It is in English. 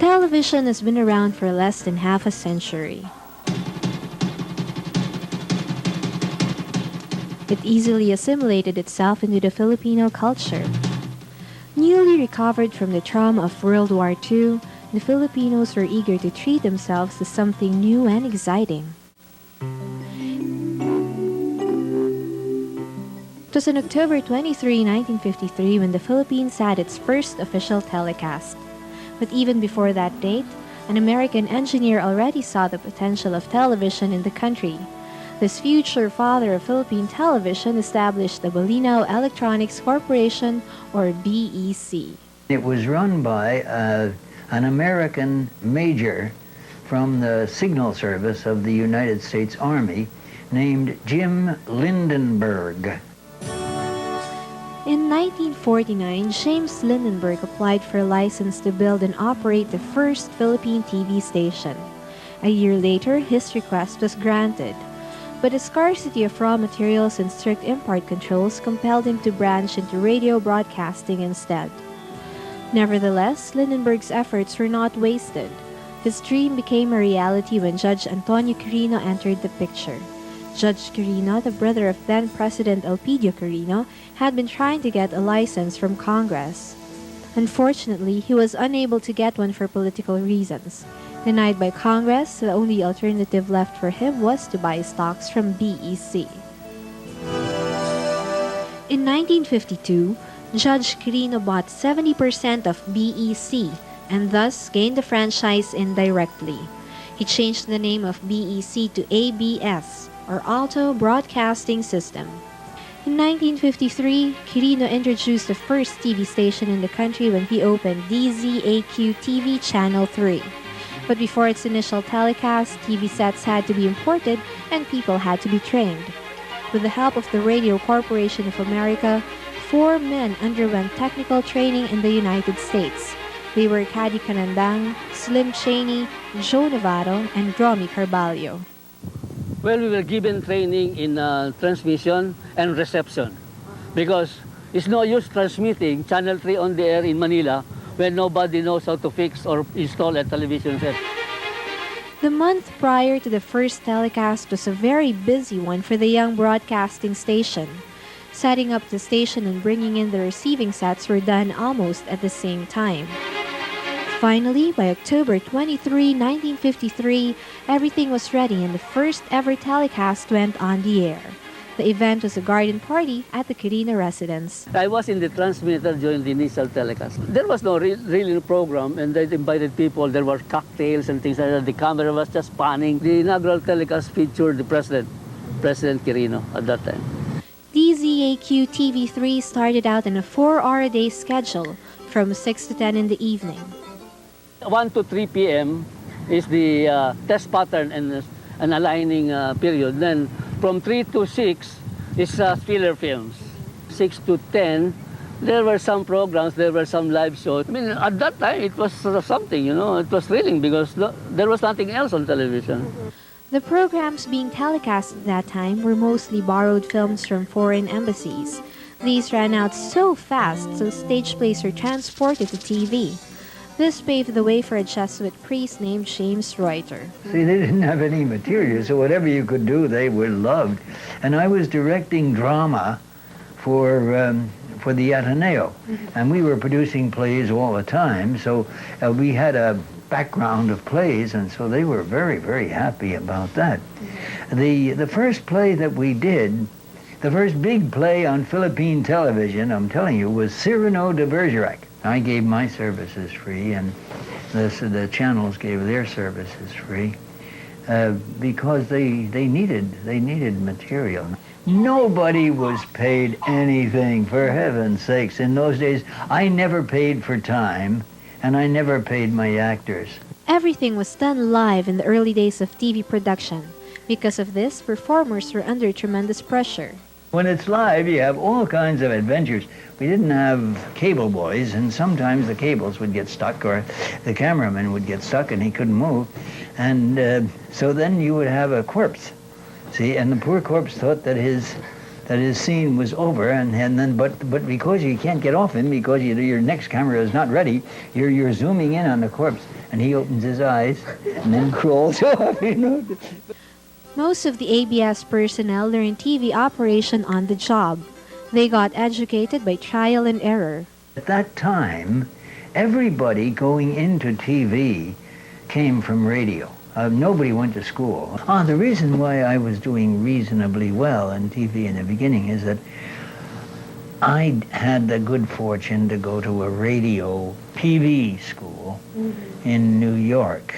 Television has been around for less than half a century. It easily assimilated itself into the Filipino culture. Newly recovered from the trauma of World War II, the Filipinos were eager to treat themselves to something new and exciting. It was on October 23, 1953 when the Philippines had its first official telecast. But even before that date, an American engineer already saw the potential of television in the country. This future father of Philippine television established the Bolinao Electronics Corporation, or BEC. It was run by an American major from the Signal Service of the United States Army named Jim Lindenberg. In 1949, James Lindenberg applied for a license to build and operate the first Philippine TV station. A year later, his request was granted. But the scarcity of raw materials and strict import controls compelled him to branch into radio broadcasting instead. Nevertheless, Lindenberg's efforts were not wasted. His dream became a reality when Judge Antonio Quirino entered the picture. Judge Quirino, the brother of then-President Elpidio Quirino, had been trying to get a license from Congress. Unfortunately, he was unable to get one for political reasons. Denied by Congress, the only alternative left for him was to buy stocks from BEC. In 1952, Judge Quirino bought 70% of BEC and thus gained the franchise indirectly. He changed the name of BEC to ABS, or Alto Broadcasting System. In 1953, Quirino introduced the first TV station in the country when he opened DZAQ TV Channel 3. But before its initial telecast, TV sets had to be imported and people had to be trained. With the help of the Radio Corporation of America, 4 men underwent technical training in the United States. They were Cady Canandang, Slim Chaney, Joe Navarro, and Romy Carballo. Well, we were given training in transmission and reception because it's no use transmitting Channel 3 on the air in Manila when nobody knows how to fix or install a television set. The month prior to the first telecast was a very busy one for the young broadcasting station. Setting up the station and bringing in the receiving sets were done almost at the same time. Finally, by October 23, 1953, everything was ready and the first ever telecast went on the air. The event was a garden party at the Quirino residence. I was in the transmitter during the initial telecast. There was no really program, and they invited people. There were cocktails and things like that. The camera was just panning. The inaugural telecast featured the President Quirino at that time. DZAQ TV3 started out in a 4-hour-a-day schedule from 6 to 10 in the evening. 1 to 3 p.m. is the test pattern and aligning period. Then from 3 to 6 is filler films. 6 to 10, there were some programs, there were some live shows. I mean, at that time, it was something, you know, it was thrilling because there was nothing else on television. The programs being telecast at that time were mostly borrowed films from foreign embassies. These ran out so fast, so stage plays were transported to TV. This paved the way for a Jesuit priest named James Reuter. See, they didn't have any material, so whatever you could do, they were loved. And I was directing drama for the Ateneo, and we were producing plays all the time, so we had a background of plays, and so they were very, very happy about that. The first play that we did, the first big play on Philippine television, I'm telling you, was Cyrano de Bergerac. I gave my services free, and the channels gave their services free because they needed material. Nobody was paid anything, for heaven's sakes. In those days, I never paid for time, and I never paid my actors. Everything was done live in the early days of TV production. Because of this, performers were under tremendous pressure. When it's live, you have all kinds of adventures. We didn't have cable boys, and sometimes the cables would get stuck, or the cameraman would get stuck and he couldn't move. And so then you would have a corpse, see, and the poor corpse thought that his scene was over, and then but because you can't get off him because your next camera is not ready, you're zooming in on the corpse, And he opens his eyes and then crawls off, you know. Most of the ABS personnel learned TV operation on the job. They got educated by trial and error. At that time, everybody going into TV came from radio. Nobody went to school. The reason why I was doing reasonably well in TV in the beginning is that I had the good fortune to go to a radio TV school in New York.